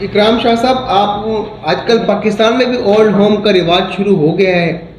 इकराम शाह साहब, आप आजकल पाकिस्तान में भी ओल्ड होम का रिवाज शुरू हो गया है,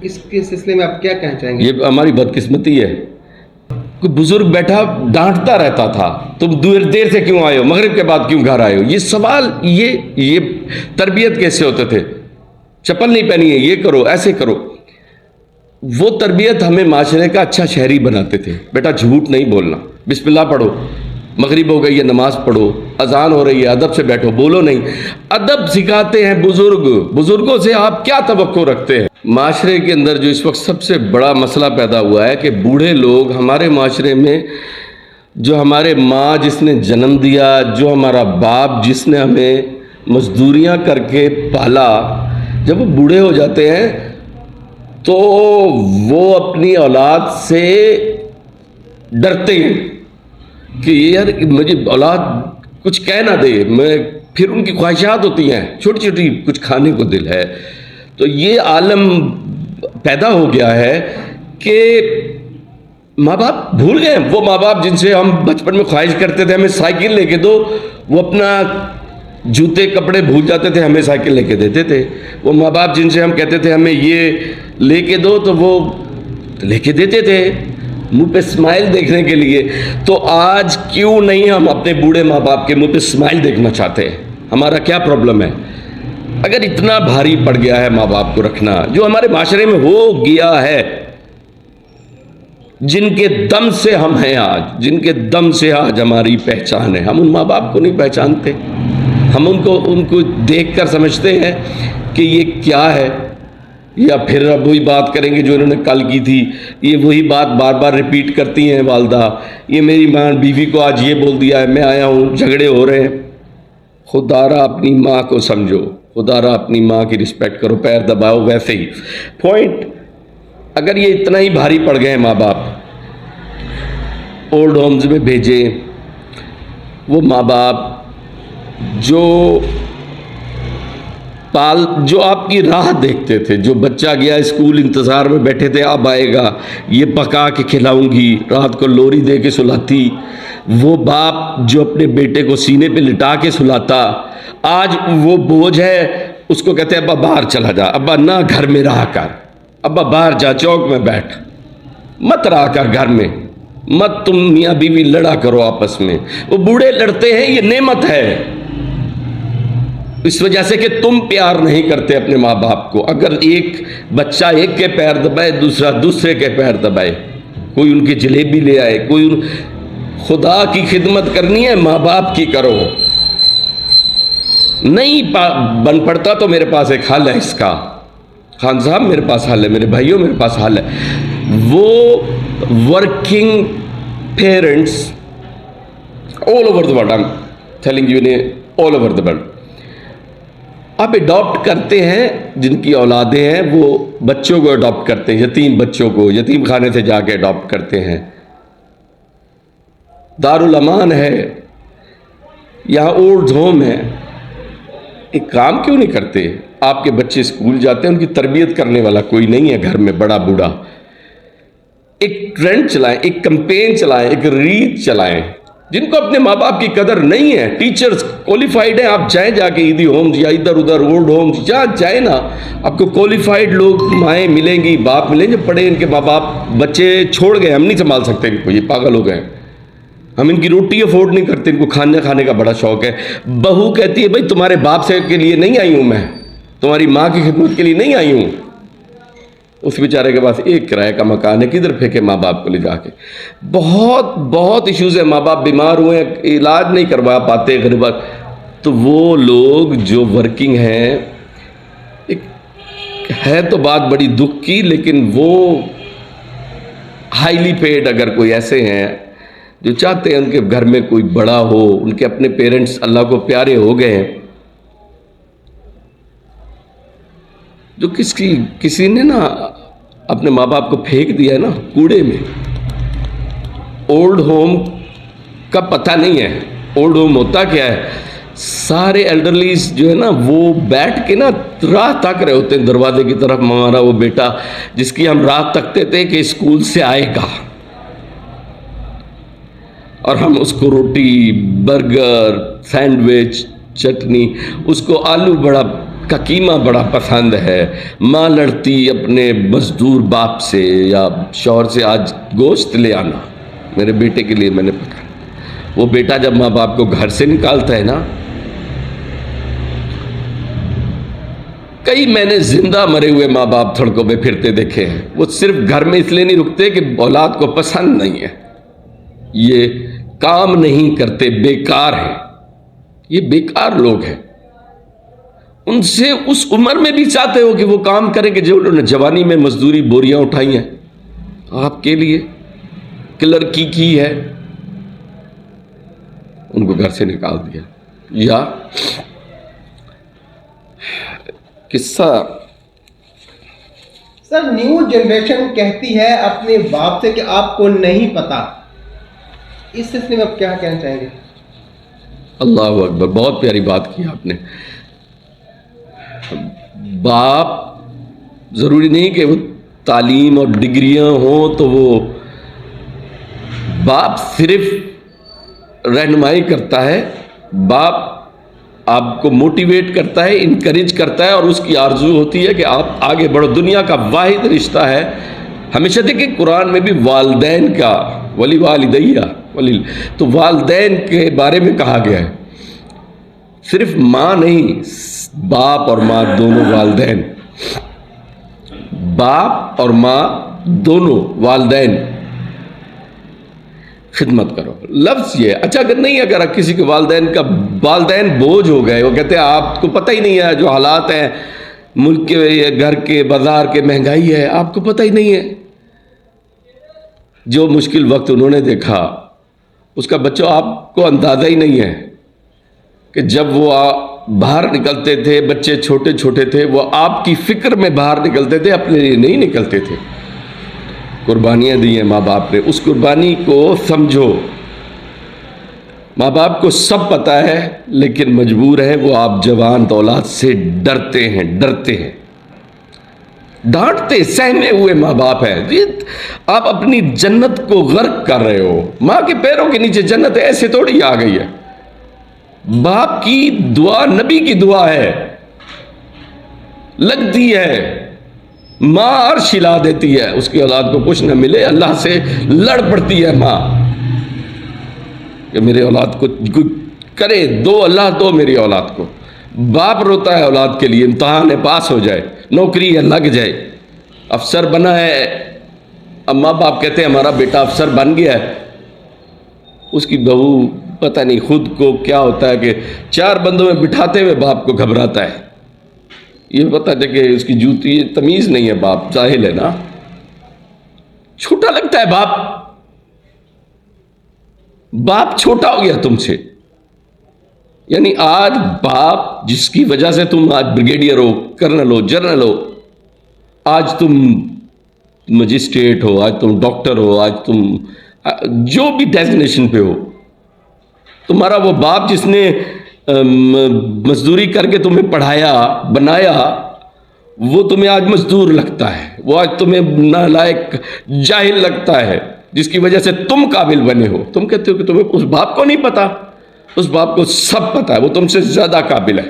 इसके सिलसिले में आप क्या कहना चाहेंगे? ये हमारी बदकिस्मती है। कोई बुजुर्ग बैठा डांटता रहता था, तुम देर से क्यों आए हो, मगरिब के बाद क्यों घर आए हो। ये सवाल, ये तरबियत कैसे होते थे, चप्पल नहीं पहनी है, ये करो, ऐसे करो। वो तरबियत हमें माशरे का अच्छा शहरी बनाते थे। बेटा झूठ नहीं बोलना, बिस्मिल्लाह पढ़ो, मगरिब हो गई है नमाज पढ़ो, अजान हो रही है अदब से बैठो, बोलो नहीं। अदब सिखाते हैं बुजुर्ग। बुजुर्गों से आप क्या तवक्को रखते हैं? माशरे के अंदर जो इस वक्त सबसे बड़ा मसला पैदा हुआ है कि बूढ़े लोग हमारे माशरे में, जो हमारे माँ जिसने जन्म दिया, जो हमारा बाप जिसने हमें मजदूरियाँ करके पाला, जब वो बूढ़े हो जाते हैं तो वो अपनी औलाद से डरते हैं कि यार मुझे औलाद कुछ कह ना दे। फिर उनकी ख्वाहिशात होती हैं, छोटी छोटी कुछ खाने को दिल है। तो ये आलम पैदा हो गया है कि माँ बाप भूल गए। वो माँ बाप जिनसे हम बचपन में ख्वाहिश करते थे हमें साइकिल लेके दो, वो अपना जूते कपड़े भूल जाते थे, हमें साइकिल लेके देते थे। वो माँ बाप जिनसे हम कहते थे हमें ये लेके दो, तो वो लेके देते थे मुंह पे स्माइल देखने के लिए। तो आज क्यों नहीं हम अपने बूढ़े माँ बाप के मुंह पे स्माइल देखना चाहते हैं? हमारा क्या प्रॉब्लम है? अगर इतना भारी पड़ गया है माँ बाप को रखना, जो हमारे माशरे में हो गया है, जिनके दम से हम हैं आज, जिनके दम से आज हमारी पहचान है, हम उन माँ बाप को नहीं पहचानते। हम उनको देखकर समझते हैं कि ये क्या है, या फिर अब वही बात करेंगे जो इन्होंने कल की थी। ये वही बात बार बार रिपीट करती हैं वालदा, ये मेरी माँ बीवी को आज ये बोल दिया है, मैं आया हूँ, झगड़े हो रहे हैं। खुदारा अपनी माँ को समझो, खुदारा अपनी माँ की रिस्पेक्ट करो, पैर दबाओ। वैसे ही पॉइंट, अगर ये इतना ही भारी पड़ गए माँ बाप, ओल्ड होम्स में भेजें। वो माँ बाप जो आपकी राह देखते थे, जो बच्चा गया स्कूल इंतज़ार में बैठे थे अब आएगा, ये पका के खिलाऊंगी, रात को लोरी दे के सुलाती। वो बाप जो अपने बेटे को सीने पे लिटा के सुलाता, आज वो बोझ है, उसको कहते हैं अब्बा बाहर चला जा, अब्बा ना घर में रहा कर, अब्बा बाहर जा, चौक में बैठ, मत रहा कर घर में, मत तुम मियाँ बीवी लड़ा करो आपस में। वो बूढ़े लड़ते हैं, ये नेमत है, इस वजह से कि तुम प्यार नहीं करते अपने माँ बाप को। अगर एक बच्चा एक के पैर दबाए, दूसरा दूसरे के पैर दबाए, कोई उनकी जलेबी ले आए, खुदा की खिदमत करनी है माँ बाप की करो। नहीं बन पड़ता तो मेरे पास एक हल है इसका, खान साहब मेरे पास हल है, मेरे भाइयों मेरे पास हल है। वो working parents all over the world, I am telling you, all over the world, आप अडॉप्ट करते हैं, जिनकी औलादे हैं वो बच्चों को अडॉप्ट करते हैं, यतीम बच्चों को यतीम खाने से जाके अडॉप्ट करते हैं। दारुल अमान है, यहाँ ओल्ड होम है। एक काम क्यों नहीं करते? आपके बच्चे स्कूल जाते हैं, उनकी तरबियत करने वाला कोई नहीं है घर में, बड़ा बूढ़ा। एक ट्रेंड चलाएं, एक कैंपेन चलाएं, एक रीत चलाएं। जिनको अपने माँ बाप की कदर नहीं है, टीचर्स क्वालिफाइड हैं, आप जाएं जाके ईदी होम्स या इधर उधर ओल्ड होम्स, जहाँ जाए ना, आपको क्वालिफाइड लोग, माएँ मिलेंगी, बाप मिलेंगे, पढ़े इनके माँ बाप, बच्चे छोड़ गए, हम नहीं संभाल सकते इनको, ये पागल हो गए, हम इनकी रोटी अफोर्ड नहीं करते, इनको खाने खाने का बड़ा शौक है। बहू कहती है भाई तुम्हारे बाप से के लिए नहीं आई हूँ, मैं तुम्हारी माँ की खिदमत के लिए नहीं आई हूँ। उस बेचारे के पास एक किराए का मकान है, किधर फेंके माँ बाप को ले जाके? बहुत बहुत इश्यूज है, माँ बाप बीमार हुए, इलाज नहीं करवा पाते गरीब। तो वो लोग जो वर्किंग हैं, एक है तो बात बड़ी दुख की, लेकिन वो हाईली पेड अगर कोई ऐसे हैं जो चाहते हैं उनके घर में कोई बड़ा हो, उनके अपने पेरेंट्स अल्लाह को प्यारे हो गए हैं, जो किसी ने ना अपने माँ बाप को फेंक दिया है ना कूड़े में। ओल्ड होम का पता नहीं है, ओल्ड होम होता क्या है? सारे एल्डरलीज जो है ना, वो बैठ के ना राह तक रहे होते हैं दरवाजे की तरफ। हमारा वो बेटा जिसकी हम राह तकते थे कि स्कूल से आएगा, और हम उसको रोटी, बर्गर, सैंडविच چٹنی، اس کو آلو بڑا کا قیمہ بڑا پسند ہے، ماں لڑتی اپنے مزدور باپ سے یا شوہر سے، آج گوشت لے آنا میرے بیٹے کے لیے، میں نے پکڑا۔ وہ بیٹا جب ماں باپ کو گھر سے نکالتا ہے نا، کئی میں نے زندہ مرے ہوئے ماں باپ سڑکوں پہ پھرتے دیکھے ہیں، وہ صرف گھر میں اس لیے نہیں رکتے کہ اولاد کو پسند نہیں ہے، یہ کام نہیں کرتے، بیکار ہیں، یہ بیکار لوگ ہیں۔ ان سے اس عمر میں بھی چاہتے ہو کہ وہ کام کریں کہ جو انہوں نے جوانی میں مزدوری بوریاں اٹھائی ہیں آپ کے لیے، کلرکی کی ہے، ان کو گھر سے نکال دیا۔ یا قصہ سر، نیو جنریشن کہتی ہے اپنے باپ سے کہ آپ کو نہیں پتا، اس سلسلے میں آپ کیا کہنا چاہیں گے؟ اللہ اکبر، بہت پیاری بات کی آپ نے۔ باپ ضروری نہیں کہ وہ تعلیم اور ڈگریاں ہوں، تو وہ باپ صرف رہنمائی کرتا ہے، باپ آپ کو موٹیویٹ کرتا ہے، انکریج کرتا ہے، اور اس کی آرزو ہوتی ہے کہ آپ آگے بڑھو۔ دنیا کا واحد رشتہ ہے، ہمیشہ دیکھیں قرآن میں بھی والدین کا ولی والدیہ ولی، تو والدین کے بارے میں کہا گیا ہے، صرف ماں نہیں، باپ اور ماں دونوں والدین، باپ اور ماں دونوں والدین خدمت کرو۔ لفظ یہ اچھا، اگر نہیں، اگر کسی کے والدین بوجھ ہو گئے، وہ کہتے ہیں آپ کو پتہ ہی نہیں ہے جو حالات ہیں ملک کے، گھر کے، بازار کے، مہنگائی ہے، آپ کو پتہ ہی نہیں ہے، جو مشکل وقت انہوں نے دیکھا اس کا بچوں آپ کو اندازہ ہی نہیں ہے کہ جب وہ باہر نکلتے تھے، بچے چھوٹے چھوٹے تھے، وہ آپ کی فکر میں باہر نکلتے تھے، اپنے لیے نہیں نکلتے تھے۔ قربانیاں دی ہیں ماں باپ نے، اس قربانی کو سمجھو۔ ماں باپ کو سب پتا ہے لیکن مجبور ہیں، وہ آپ جوان اولاد سے ڈرتے ہیں، ڈانٹتے سہمے ہوئے ماں باپ ہیں۔ آپ اپنی جنت کو غرق کر رہے ہو، ماں کے پیروں کے نیچے جنت ایسے تھوڑی آ گئی ہے۔ باپ کی دعا نبی کی دعا ہے، لگتی ہے، ماں عرش ہلا دیتی ہے، اس کی اولاد کو کچھ نہ ملے، اللہ سے لڑ پڑتی ہے ماں کہ میرے اولاد کو کرے دو، اللہ دو میری اولاد کو۔ باپ روتا ہے اولاد کے لیے، امتحان ہے، پاس ہو جائے، نوکری ہے، لگ جائے، افسر بنا ہے، اب ماں باپ کہتے ہیں ہمارا بیٹا افسر بن گیا ہے، اس کی بہو پتہ نہیں خود کو کیا ہوتا ہے کہ 4 بندوں میں بٹھاتے ہوئے باپ کو گھبراتا ہے، یہ پتہ ہے کہ اس کی جوتی، تمیز نہیں ہے، باپ جاہل ہے نا، چھوٹا لگتا ہے باپ چھوٹا ہو گیا تم سے۔ یعنی آج باپ جس کی وجہ سے تم آج بریگیڈیئر ہو، کرنل ہو، جنرل ہو، آج تم مجسٹریٹ ہو، آج تم ڈاکٹر ہو، آج تم جو بھی ڈیزگنیشن پہ ہو، تمہارا وہ باپ جس نے مزدوری کر کے تمہیں پڑھایا، بنایا، وہ تمہیں آج مزدور لگتا ہے، وہ آج تمہیں نالائق، جاہل لگتا ہے، جس کی وجہ سے تم قابل بنے ہو۔ تم کہتے ہو کہ تمہیں اس باپ کو نہیں پتا، اس باپ کو سب پتا ہے، وہ تم سے زیادہ قابل ہے۔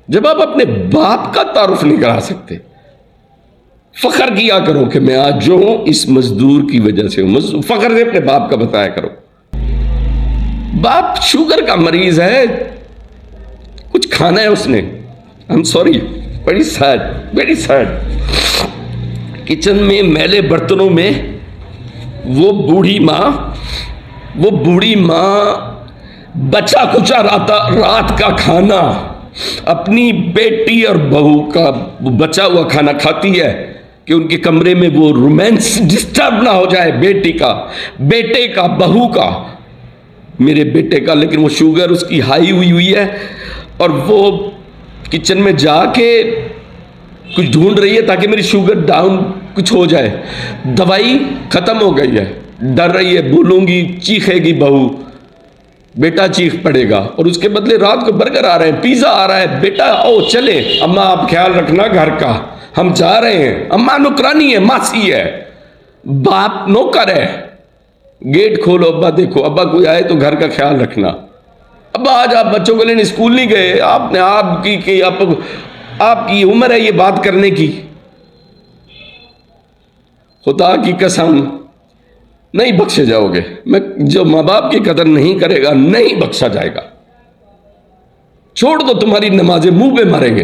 جب آپ اپنے باپ کا تعارف نہیں کرا سکتے، فخر کیا کرو کہ میں آج جو ہوں اس مزدور کی وجہ سے ہوں، فخر سے اپنے باپ کا بتایا کرو۔ باپ شوگر کا مریض ہے، کچھ کھانا ہے اس نے، I'm sorry، very sad۔ Kitchen میں میلے برتنوں میں وہ بوڑھی ماں بچا کچا رات کا کھانا، اپنی بیٹی اور بہو کا بچا ہوا کھانا کھاتی ہے کہ ان کے کمرے میں وہ رومانس ڈسٹرب نہ ہو جائے، بیٹے کا، بہو کا، میرے بیٹے کا، لیکن وہ شوگر اس کی ہائی ہوئی ہے، اور وہ کچن میں جا کے کچھ ڈھونڈ رہی ہے تاکہ میری شوگر ڈاؤن کچھ ہو جائے، دوائی ختم ہو گئی ہے، ڈر رہی ہے بولوں گی، چیخے گی بہو، بیٹا چیخ پڑے گا، اور اس کے بدلے رات کو برگر آ رہے ہیں، پیزا آ رہا ہے، بیٹا او چلے، اماں آپ خیال رکھنا گھر کا، ہم جا رہے ہیں، اماں نوکرانی ہے، ماسی ہے، باپ نوکر ہے، गेट खोलो, अब्बा देखो, अब्बा कोई आए तो घर का ख्याल रखना। अब्बा आज आप बच्चों को लेने स्कूल नहीं गए, आपने आपकी उम्र है ये बात करने की। खुदा की कसम नहीं बख्शे जाओगे। मैं जो माँ बाप की कदर नहीं करेगा नहीं बख्शा जाएगा। छोड़ दो, तुम्हारी नमाजें मुंह पे मारेंगे।